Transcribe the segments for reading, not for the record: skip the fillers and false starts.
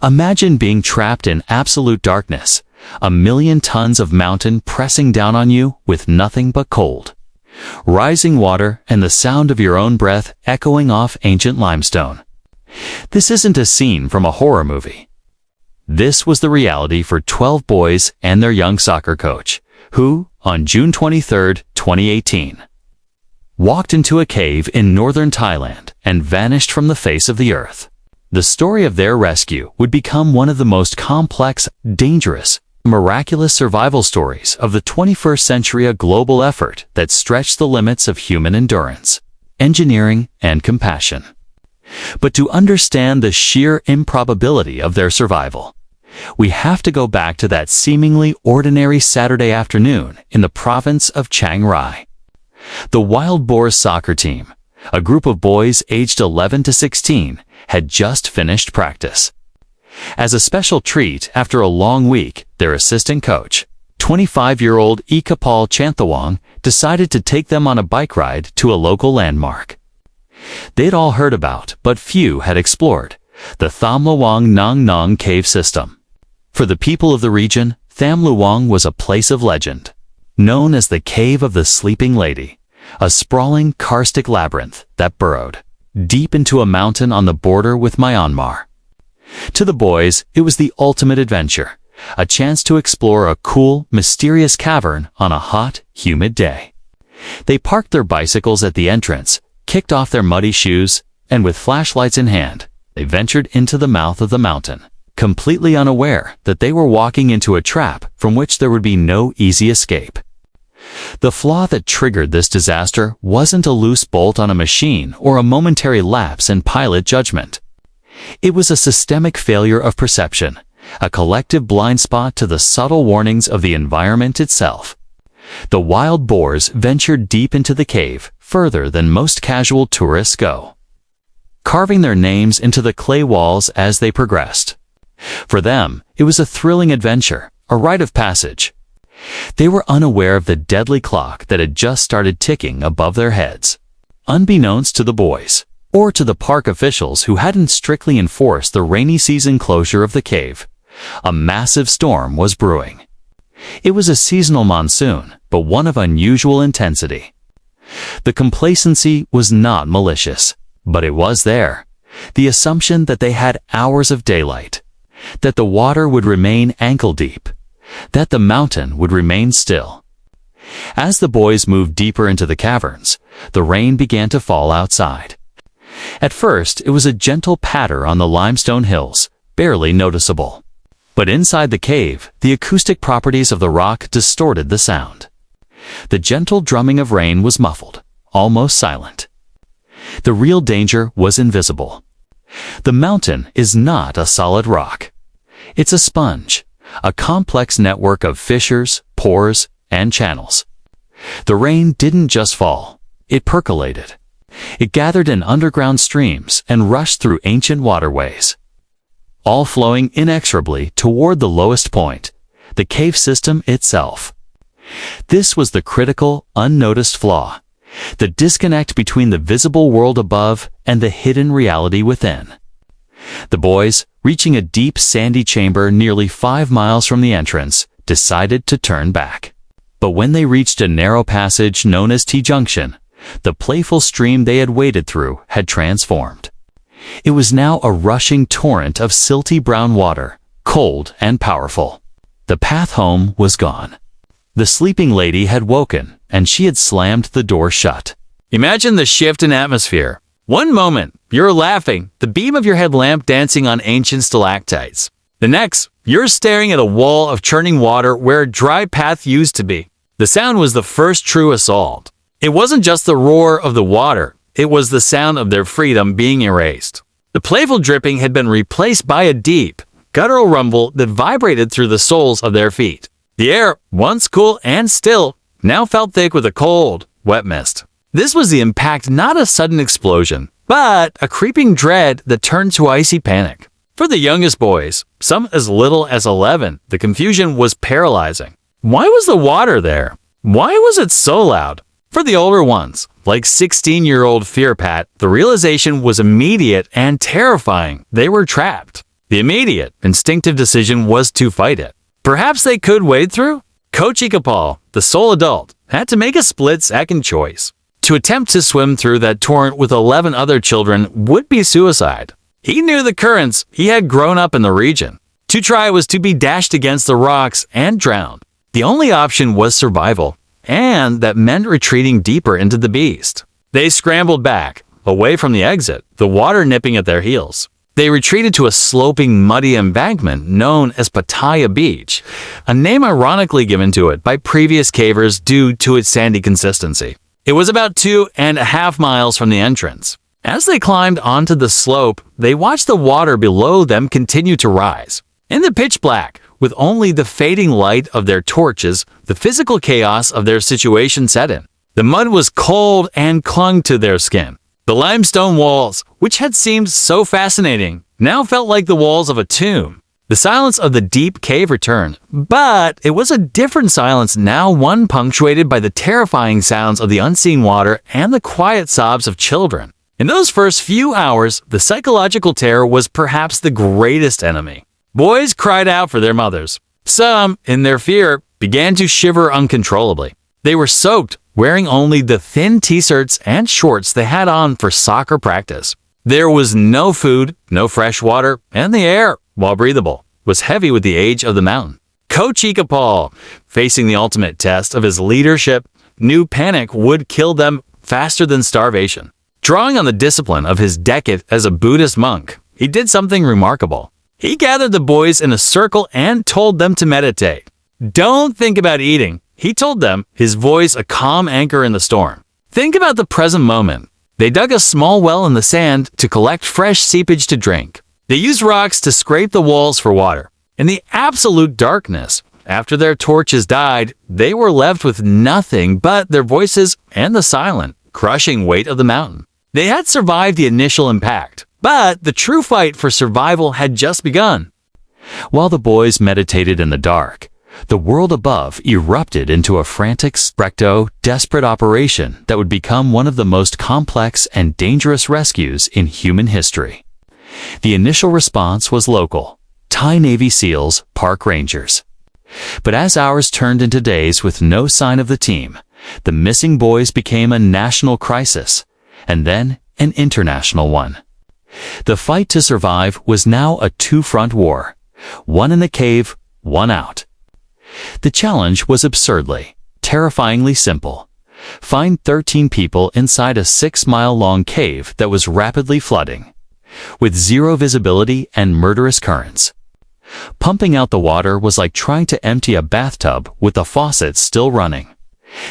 Imagine being trapped in absolute darkness, a million tons of mountain pressing down on you with nothing but cold, rising water, and the sound of your own breath echoing off ancient limestone. This isn't a scene from a horror movie. This was the reality for 12 boys and their young soccer coach, who, on June 23, 2018, walked into a cave in northern Thailand and vanished from the face of the earth. The story of their rescue would become one of the most complex, dangerous, miraculous survival stories of the 21st century, a global effort that stretched the limits of human endurance, engineering, and compassion. But to understand the sheer improbability of their survival, we have to go back to that seemingly ordinary Saturday afternoon in the province of Chiang Rai. The Wild Boars soccer team, a group of boys aged 11 to 16, had just finished practice. As a special treat after a long week, their assistant coach, 25-year-old Ekapol Luang, decided to take them on a bike ride to a local landmark they'd all heard about, but few had explored: the Tham Luang Nong Nong cave system. For the people of the region, Tham Luang was a place of legend, known as the Cave of the Sleeping Lady, a sprawling karstic labyrinth that burrowed deep into a mountain on the border with Myanmar. To the boys, it was the ultimate adventure, a chance to explore a cool, mysterious cavern on a hot, humid day. They parked their bicycles at the entrance, kicked off their muddy shoes, and with flashlights in hand, they ventured into the mouth of the mountain, completely unaware that they were walking into a trap from which there would be no easy escape. The flaw that triggered this disaster wasn't a loose bolt on a machine or a momentary lapse in pilot judgment. It was a systemic failure of perception, a collective blind spot to the subtle warnings of the environment itself. The Wild Boars ventured deep into the cave, further than most casual tourists go, carving their names into the clay walls as they progressed. For them, it was a thrilling adventure, a rite of passage. They were unaware of the deadly clock that had just started ticking above their heads. Unbeknownst to the boys, or to the park officials who hadn't strictly enforced the rainy season closure of the cave, a massive storm was brewing. It was a seasonal monsoon, but one of unusual intensity. The complacency was not malicious, but it was there. The assumption that they had hours of daylight, that the water would remain ankle-deep, that the mountain would remain still. As the boys moved deeper into the caverns, the rain began to fall outside. At first, it was a gentle patter on the limestone hills, barely noticeable. But inside the cave, the acoustic properties of the rock distorted the sound. The gentle drumming of rain was muffled, almost silent. The real danger was invisible. The mountain is not a solid rock. It's a sponge, a complex network of fissures, pores, and channels. The rain didn't just fall, it percolated. It gathered in underground streams and rushed through ancient waterways, all flowing inexorably toward the lowest point, the cave system itself. This was the critical, unnoticed flaw, the disconnect between the visible world above and the hidden reality within. The boys, reaching a deep sandy chamber nearly 5 miles from the entrance, decided to turn back. But when they reached a narrow passage known as T-junction, the playful stream they had waded through had transformed. It was now a rushing torrent of silty brown water, cold and powerful. The path home was gone. The sleeping lady had woken, and she had slammed the door shut. Imagine the shift in atmosphere. One moment, you're laughing, the beam of your headlamp dancing on ancient stalactites. The next, you're staring at a wall of churning water where a dry path used to be. The sound was the first true assault. It wasn't just the roar of the water, it was the sound of their freedom being erased. The playful dripping had been replaced by a deep, guttural rumble that vibrated through the soles of their feet. The air, once cool and still, now felt thick with a cold, wet mist. This was the impact, not a sudden explosion, but a creeping dread that turned to icy panic. For the youngest boys, some as little as 11, the confusion was paralyzing. Why was the water there? Why was it so loud? For the older ones, like 16-year-old Fearpat, the realization was immediate and terrifying. They were trapped. The immediate, instinctive decision was to fight it. Perhaps they could wade through? Coach Ekapol, the sole adult, had to make a split-second choice. To attempt to swim through that torrent with 11 other children would be suicide. He knew the currents. He had grown up in the region. To try was to be dashed against the rocks and drowned. The only option was survival, and that meant retreating deeper into the beast. They scrambled back, away from the exit, the water nipping at their heels. They retreated to a sloping, muddy embankment known as Pattaya Beach, a name ironically given to it by previous cavers due to its sandy consistency. It was about 2.5 miles from the entrance. As they climbed onto the slope, they watched the water below them continue to rise. In the pitch black, with only the fading light of their torches, the physical chaos of their situation set in. The mud was cold and clung to their skin. The limestone walls, which had seemed so fascinating, now felt like the walls of a tomb. The silence of the deep cave returned, but it was a different silence now, one punctuated by the terrifying sounds of the unseen water and the quiet sobs of children. In those first few hours, the psychological terror was perhaps the greatest enemy. Boys cried out for their mothers. Some, in their fear, began to shiver uncontrollably. They were soaked, wearing only the thin t-shirts and shorts they had on for soccer practice. There was no food, no fresh water, and the air, while breathable, was heavy with the age of the mountain. Coach Ekapol, facing the ultimate test of his leadership, knew panic would kill them faster than starvation. Drawing on the discipline of his decade as a Buddhist monk, he did something remarkable. He gathered the boys in a circle and told them to meditate. Don't think about eating, he told them, his voice a calm anchor in the storm. Think about the present moment. They dug a small well in the sand to collect fresh seepage to drink. They used rocks to scrape the walls for water. In the absolute darkness, after their torches died, they were left with nothing but their voices and the silent, crushing weight of the mountain. They had survived the initial impact, but the true fight for survival had just begun. While the boys meditated in the dark, the world above erupted into a frantic, desperate operation that would become one of the most complex and dangerous rescues in human history. The initial response was local, Thai Navy SEALs, park rangers. But as hours turned into days with no sign of the team, the missing boys became a national crisis, and then an international one. The fight to survive was now a two-front war, one in the cave, one out. The challenge was absurdly, terrifyingly simple. Find 13 people inside a 6-mile-long cave that was rapidly flooding, with zero visibility and murderous currents. Pumping out the water was like trying to empty a bathtub with the faucet still running.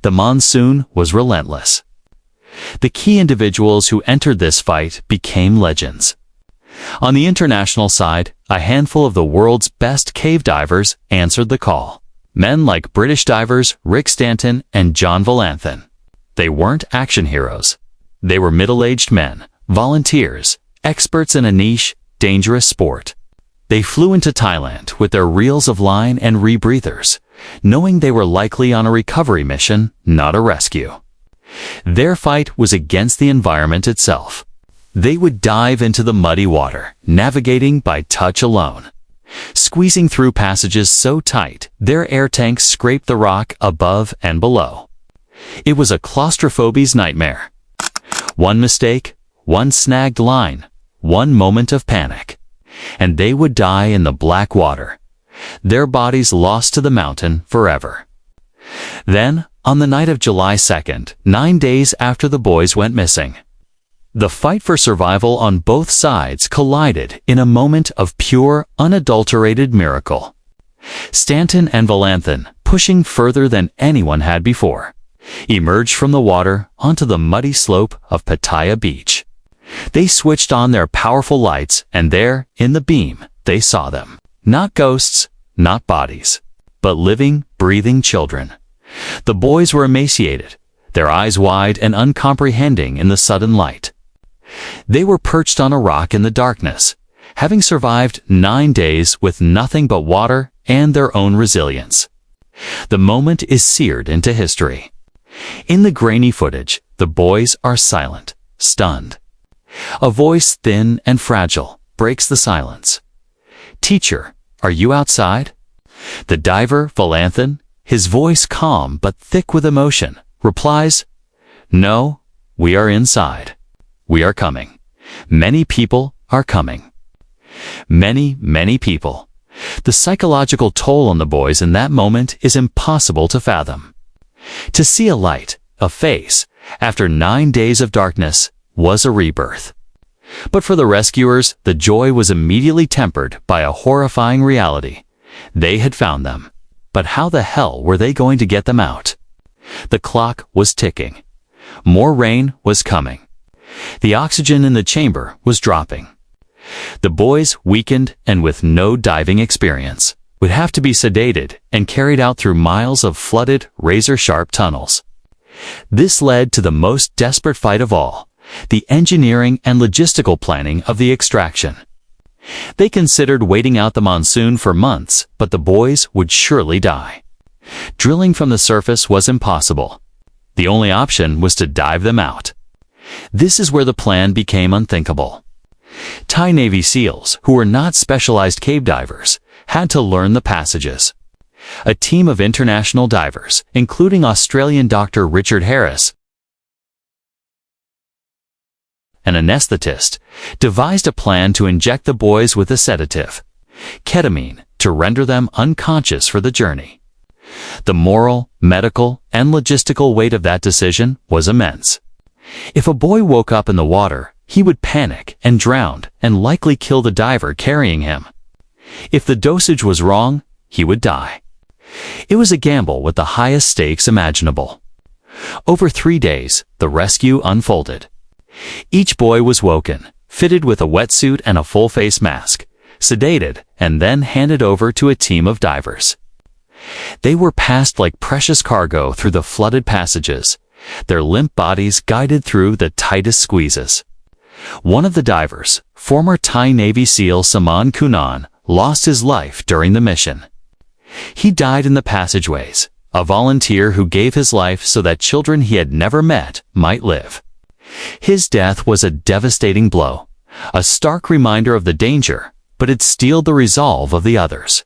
The monsoon was relentless. The key individuals who entered this fight became legends. On the international side, a handful of the world's best cave divers answered the call. Men like British divers Rick Stanton and John Valanthan. They weren't action heroes. They were middle-aged men, volunteers, experts in a niche, dangerous sport. They flew into Thailand with their reels of line and rebreathers, knowing they were likely on a recovery mission, not a rescue. Their fight was against the environment itself. They would dive into the muddy water, navigating by touch alone. Squeezing through passages so tight, their air tanks scraped the rock above and below. It was a claustrophobe's nightmare. One mistake, one snagged line, one moment of panic, and they would die in the black water, their bodies lost to the mountain forever. Then, on the night of July 2nd, 9 days after the boys went missing, the fight for survival on both sides collided in a moment of pure, unadulterated miracle. Stanton and Valanthan, pushing further than anyone had before, emerged from the water onto the muddy slope of Pattaya Beach. They switched on their powerful lights, and there, in the beam, they saw them. Not ghosts, not bodies, but living, breathing children. The boys were emaciated, their eyes wide and uncomprehending in the sudden light. They were perched on a rock in the darkness, having survived 9 days with nothing but water and their own resilience. The moment is seared into history. In the grainy footage, the boys are silent, stunned. A voice thin and fragile breaks the silence. "Teacher, are you outside?" The diver, Valanthan, his voice calm but thick with emotion, replies, "No, we are inside. We are coming. Many people are coming." Many, many people. The psychological toll on the boys in that moment is impossible to fathom. To see a light, a face, after 9 days of darkness, was a rebirth. But for the rescuers, the joy was immediately tempered by a horrifying reality. They had found them. But how the hell were they going to get them out? The clock was ticking. More rain was coming. The oxygen in the chamber was dropping. The boys, weakened and with no diving experience, would have to be sedated and carried out through miles of flooded, razor-sharp tunnels. This led to the most desperate fight of all, the engineering and logistical planning of the extraction. They considered waiting out the monsoon for months, but the boys would surely die. Drilling from the surface was impossible. The only option was to dive them out. This is where the plan became unthinkable. Thai Navy SEALs, who were not specialized cave divers, had to learn the passages. A team of international divers, including Australian Dr. Richard Harris, an anesthetist, devised a plan to inject the boys with a sedative, ketamine, to render them unconscious for the journey. The moral, medical, and logistical weight of that decision was immense. If a boy woke up in the water, he would panic and drown and likely kill the diver carrying him. If the dosage was wrong, he would die. It was a gamble with the highest stakes imaginable. Over 3 days, the rescue unfolded. Each boy was woken, fitted with a wetsuit and a full-face mask, sedated, and then handed over to a team of divers. They were passed like precious cargo through the flooded passages, their limp bodies guided through the tightest squeezes. One of the divers, former Thai Navy SEAL Saman Kunan, lost his life during the mission. He died in the passageways, a volunteer who gave his life so that children he had never met might live. His death was a devastating blow, a stark reminder of the danger, but it steeled the resolve of the others.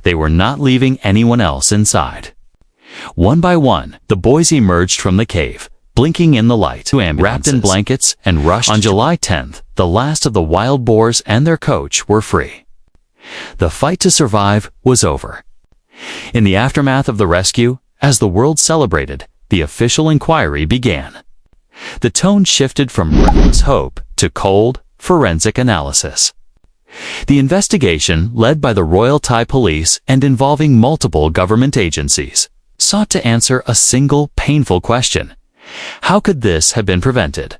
They were not leaving anyone else inside. One by one, the boys emerged from the cave, blinking in the light, wrapped in blankets, and rushed. On July 10th, the last of the wild boars and their coach were free. The fight to survive was over. In the aftermath of the rescue, as the world celebrated, the official inquiry began. The tone shifted from reckless hope to cold, forensic analysis. The investigation, led by the Royal Thai Police and involving multiple government agencies, sought to answer a single painful question. How could this have been prevented?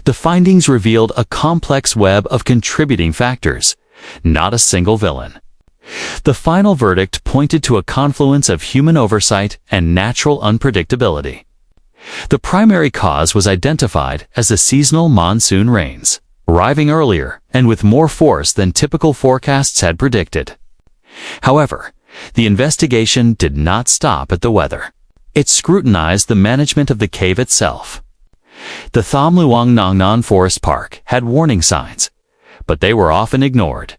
The findings revealed a complex web of contributing factors, not a single villain. The final verdict pointed to a confluence of human oversight and natural unpredictability. The primary cause was identified as the seasonal monsoon rains, arriving earlier and with more force than typical forecasts had predicted. However, the investigation did not stop at the weather. It scrutinized the management of the cave itself. The Tham Luang Nong Non Forest Park had warning signs, but they were often ignored.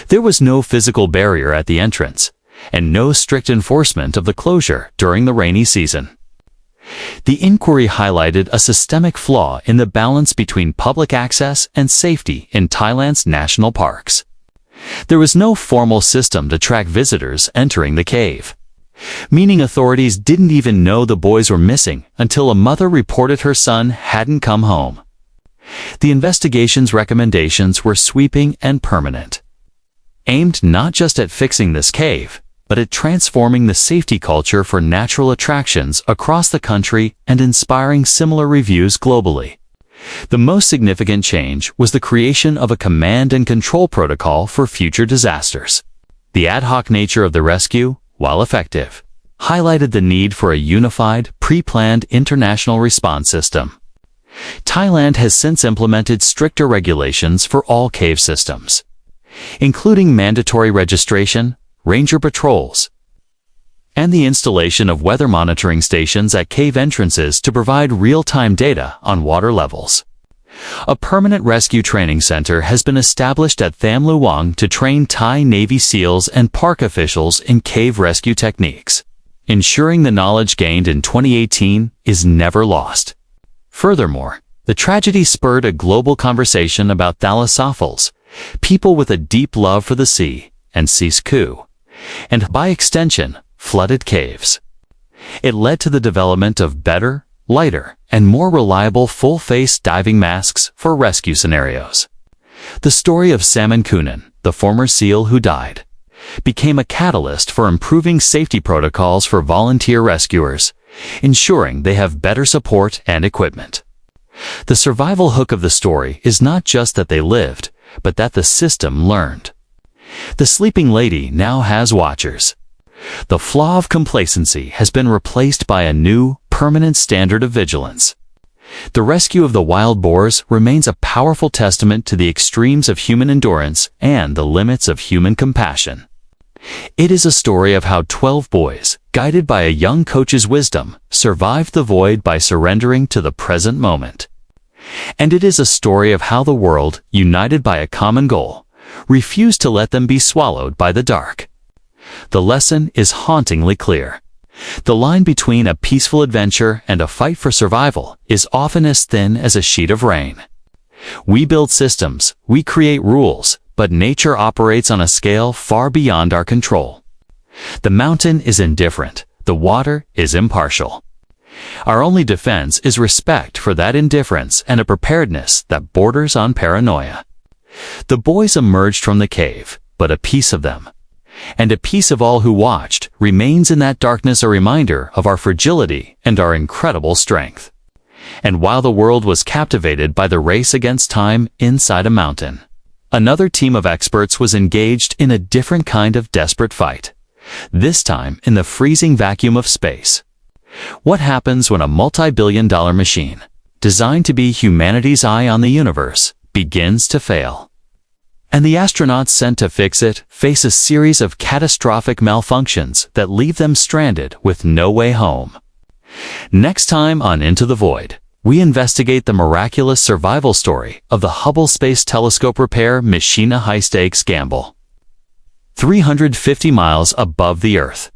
There was no physical barrier at the entrance, and no strict enforcement of the closure during the rainy season. The inquiry highlighted a systemic flaw in the balance between public access and safety in Thailand's national parks. There was no formal system to track visitors entering the cave, meaning authorities didn't even know the boys were missing until a mother reported her son hadn't come home. The investigation's recommendations were sweeping and permanent, aimed not just at fixing this cave, but at transforming the safety culture for natural attractions across the country and inspiring similar reviews globally. The most significant change was the creation of a command and control protocol for future disasters. The ad hoc nature of the rescue, while effective, highlighted the need for a unified, pre-planned international response system. Thailand has since implemented stricter regulations for all cave systems, including mandatory registration, ranger patrols, and the installation of weather monitoring stations at cave entrances to provide real-time data on water levels. A permanent rescue training center has been established at Tham Luang to train Thai Navy SEALs and park officials in cave rescue techniques, ensuring the knowledge gained in 2018 is never lost. Furthermore, the tragedy spurred a global conversation about thalassophils, people with a deep love for the sea, and sisku, and by extension, flooded caves. It led to the development of better, lighter, and more reliable full-face diving masks for rescue scenarios. The story of Saman Kunan, the former SEAL who died, became a catalyst for improving safety protocols for volunteer rescuers, ensuring they have better support and equipment. The survival hook of the story is not just that they lived, but that the system learned. The sleeping lady now has watchers. The flaw of complacency has been replaced by a new, permanent standard of vigilance. The rescue of the wild boars remains a powerful testament to the extremes of human endurance and the limits of human compassion. It is a story of how 12 boys, guided by a young coach's wisdom, survived the void by surrendering to the present moment. And it is a story of how the world, united by a common goal, refused to let them be swallowed by the dark. The lesson is hauntingly clear. The line between a peaceful adventure and a fight for survival is often as thin as a sheet of rain. We build systems, we create rules, but nature operates on a scale far beyond our control. The mountain is indifferent, the water is impartial. Our only defense is respect for that indifference and a preparedness that borders on paranoia. The boys emerged from the cave, but a piece of them, and a piece of all who watched, remains in that darkness, a reminder of our fragility and our incredible strength. And while the world was captivated by the race against time inside a mountain, another team of experts was engaged in a different kind of desperate fight, this time in the freezing vacuum of space. What happens when a multi-billion-dollar machine, designed to be humanity's eye on the universe, begins to fail? And the astronauts sent to fix it face a series of catastrophic malfunctions that leave them stranded with no way home. Next time on Into the Void, we investigate the miraculous survival story of the Hubble Space Telescope repair Machina high-stakes gamble. 350 miles above the Earth,